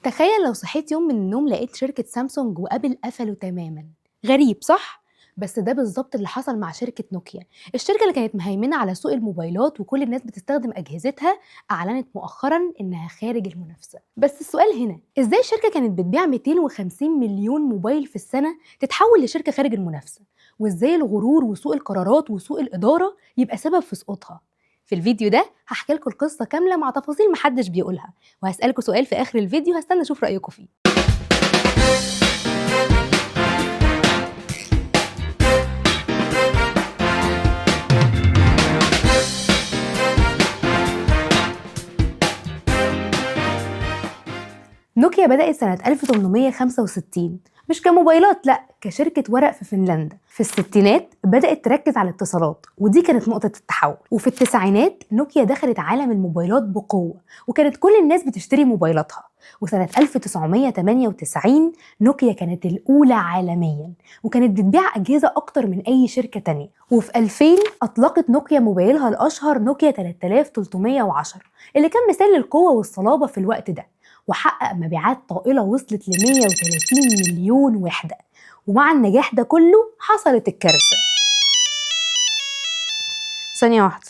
تخيل لو صحيت يوم من النوم لقيت شركة سامسونج وابل قفلوا تماما. غريب صح؟ بس ده بالظبط اللي حصل مع شركة نوكيا. الشركة اللي كانت مهيمنة على سوق الموبايلات وكل الناس بتستخدم أجهزتها أعلنت مؤخرا إنها خارج المنافسة. بس السؤال هنا، إزاي شركة كانت بتبيع 250 مليون موبايل في السنة تتحول لشركة خارج المنافسة؟ وإزاي الغرور وسوء القرارات وسوء الإدارة يبقى سبب في سقوطها؟ في الفيديو ده هحكي لكم القصة كاملة مع تفاصيل محدش بيقولها، وهسألكوا سؤال في آخر الفيديو هستنى أشوف رأيكم فيه. نوكيا بدأت سنة 1865 مش كموبايلات، لا كشركة ورق في فنلندا. في الستينات بدأت تركز على الاتصالات ودي كانت نقطة التحول، وفي التسعينات نوكيا دخلت عالم الموبايلات بقوة وكانت كل الناس بتشتري موبايلاتها. وسنة 1998 نوكيا كانت الأولى عالميا وكانت بتبيع أجهزة أكتر من أي شركة تانية. وفي 2000 أطلقت نوكيا موبايلها الأشهر نوكيا 3310 اللي كان مثال للقوة والصلابة في الوقت ده، وحقق مبيعات طائلة وصلت ل 130 مليون وحدة. ومع النجاح ده كله حصلت الكارثة. ثانية واحدة.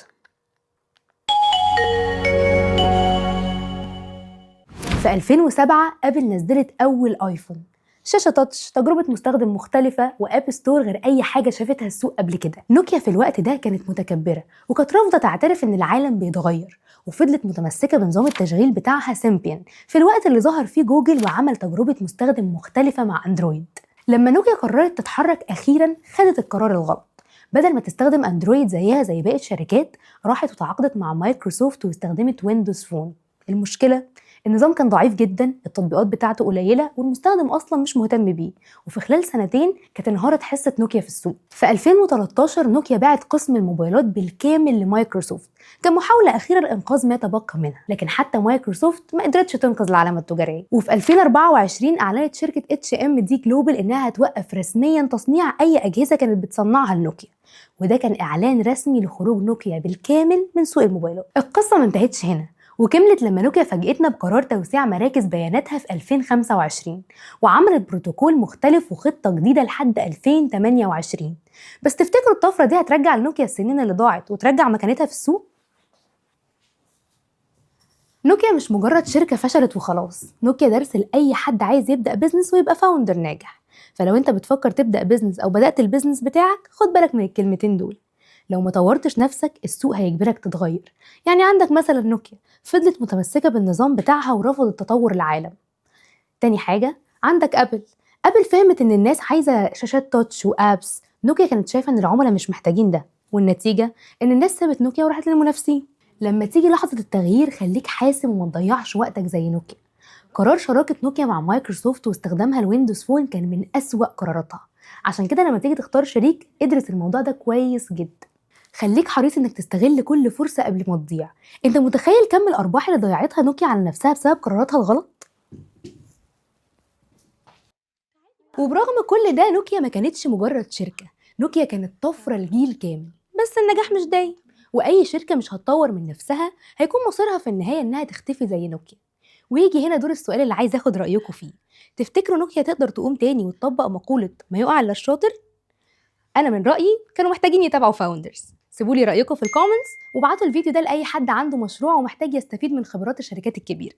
في 2007 ابل نزلت أول آيفون، شاشة تاتش، تجربة مستخدم مختلفة، وآب ستور غير أي حاجة شافتها السوق قبل كده. نوكيا في الوقت ده كانت متكبرة وكانت رافضة تعترف إن العالم بيتغير، وفضلت متمسكة بنظام التشغيل بتاعها سيمبيان في الوقت اللي ظهر فيه جوجل وعمل تجربة مستخدم مختلفة مع أندرويد. لما نوكيا قررت تتحرك أخيرا خدت القرار الغلط. بدل ما تستخدم أندرويد زيها زي باقي الشركات، راحت وتعاقدت مع مايكروسوفت واستخدمت ويندوز فون. المشكلة النظام كان ضعيف جدا، التطبيقات بتاعته قليله والمستخدم اصلا مش مهتم بيه، وفي خلال سنتين كانت انهارت حصه نوكيا في السوق. في 2013 نوكيا باعت قسم الموبايلات بالكامل لمايكروسوفت كمحاوله اخيره لانقاذ ما تبقى منها، لكن حتى مايكروسوفت ما قدرتش تنقذ العلامه التجاريه. وفي 2024 اعلنت شركه اتش ام دي جلوبال انها هتوقف رسميا تصنيع اي اجهزه كانت بتصنعها لنوكيا، وده كان اعلان رسمي لخروج نوكيا بالكامل من سوق الموبايلات. القصه ما انتهتش هنا وكملت لما نوكيا فاجئتنا بقرار توسيع مراكز بياناتها في 2025 وعملت بروتوكول مختلف وخطة جديدة لحد 2028. بس تفتكروا الطفرة دي هترجع لنوكيا السنين اللي ضاعت وترجع مكانتها في السوق؟ نوكيا مش مجرد شركة فشلت وخلاص، نوكيا درس لأي حد عايز يبدأ بيزنس ويبقى فاوندر ناجح. فلو انت بتفكر تبدأ بيزنس أو بدأت البيزنس بتاعك خد بالك من الكلمتين دول. لو ما طورتش نفسك السوق هيجبرك تتغير. يعني عندك مثلا نوكيا فضلت متمسكة بالنظام بتاعها ورفضت تطور العالم. تاني حاجة عندك أبل فهمت إن الناس عايزة شاشات تاتش وآبس، نوكيا كانت شايفة إن العملاء مش محتاجين ده، والنتيجة إن الناس سابت نوكيا وراحت للمنافسين. لما تيجي لحظة التغيير خليك حاسم وما تضيعش وقتك زي نوكيا. قرار شراكة نوكيا مع مايكروسوفت واستخدامها الويندوز فون كان من أسوأ قراراتها، عشان كده لما تيجي تختار شريك ادرس الموضوع ده كويس جدا. خليك حريص انك تستغل كل فرصة قبل ما تضيع. انت متخيل كم الارباح اللي ضيعتها نوكيا على نفسها بسبب قراراتها الغلط؟ وبرغم كل ده نوكيا ما كانتش مجرد شركة، نوكيا كانت طفرة لجيل كامل. بس النجاح مش دايم، واي شركة مش هتطور من نفسها هيكون مصيرها في النهاية انها تختفي زي نوكيا. ويجي هنا دور السؤال اللي عايز اخد رأيكم فيه، تفتكروا نوكيا تقدر تقوم تاني وتطبق مقولة ما يقع الا الشاطر؟ انا من رايي كانوا محتاجين يتابعوا فاوندرز. سيبوا لي رايكم في الكومنتس وابعتوا الفيديو ده لاي حد عنده مشروع ومحتاج يستفيد من خبرات الشركات الكبيره.